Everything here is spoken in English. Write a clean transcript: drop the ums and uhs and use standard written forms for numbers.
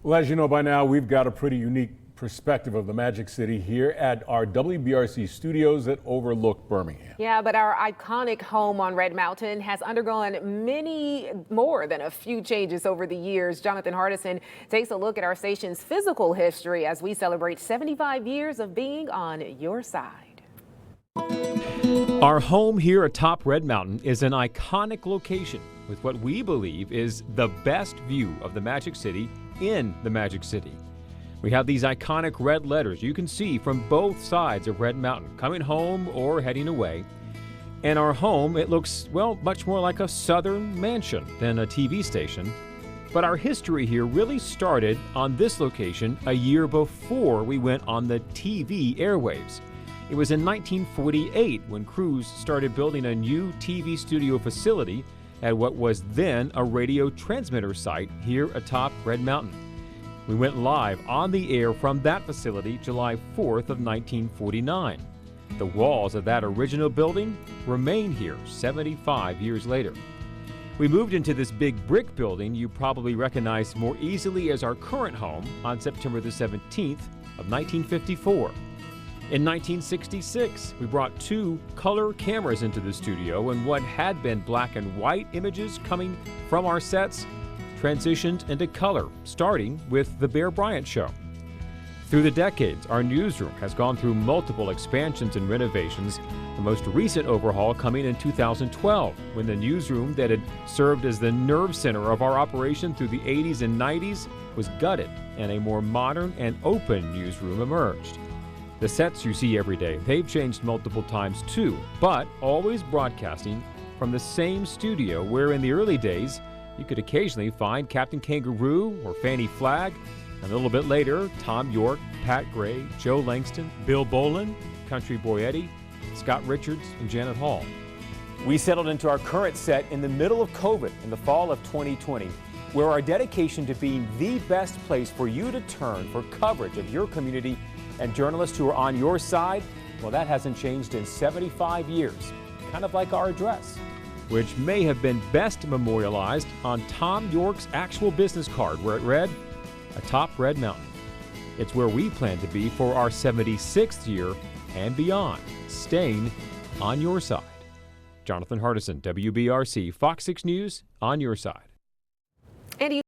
Well, as you know by now, we've got a pretty unique perspective of the Magic City here at our WBRC studios that overlook Birmingham. Yeah, but our iconic home on Red Mountain has undergone many more than a few changes over the years. Jonathan Hardison takes a look at our station's physical history as we celebrate 75 years of being on your side. Our home here atop Red Mountain is an iconic location with what we believe is the best view of the Magic City in the Magic City. We have these iconic red letters you can see from both sides of Red Mountain, coming home or heading away. And our home, it looks, well, much more like a southern mansion than a TV station. But our history here really started on this location a year before we went on the TV airwaves. It was in 1948 when crews started building a new TV studio facility at what was then a radio transmitter site here atop Red Mountain. We went live on the air from that facility July 4th of 1949. The walls of that original building remain here 75 years later. We moved into this big brick building you probably recognize more easily as our current home on September the 17th of 1954. In 1966, we brought 2 color cameras into the studio, and what had been black and white images coming from our sets transitioned into color, starting with The Bear Bryant Show. Through the decades, our newsroom has gone through multiple expansions and renovations, the most recent overhaul coming in 2012, when the newsroom that had served as the nerve center of our operation through the 80s and 90s was gutted, and a more modern and open newsroom emerged. The sets you see every day, they've changed multiple times too, but always broadcasting from the same studio where in the early days you could occasionally find Captain Kangaroo or Fannie Flagg, and a little bit later, Tom York, Pat Gray, Joe Langston, Bill Bolin, Country Boy Eddie, Scott Richards, and Janet Hall. We settled into our current set in the middle of COVID in the fall of 2020, where our dedication to being the best place for you to turn for coverage of your community and journalists who are on your side, well, that hasn't changed in 75 years, kind of like our address, which may have been best memorialized on Tom York's actual business card where it read, atop Red Mountain. It's where we plan to be for our 76th year and beyond, staying on your side. Jonathan Hardison, WBRC, Fox 6 News, on your side. And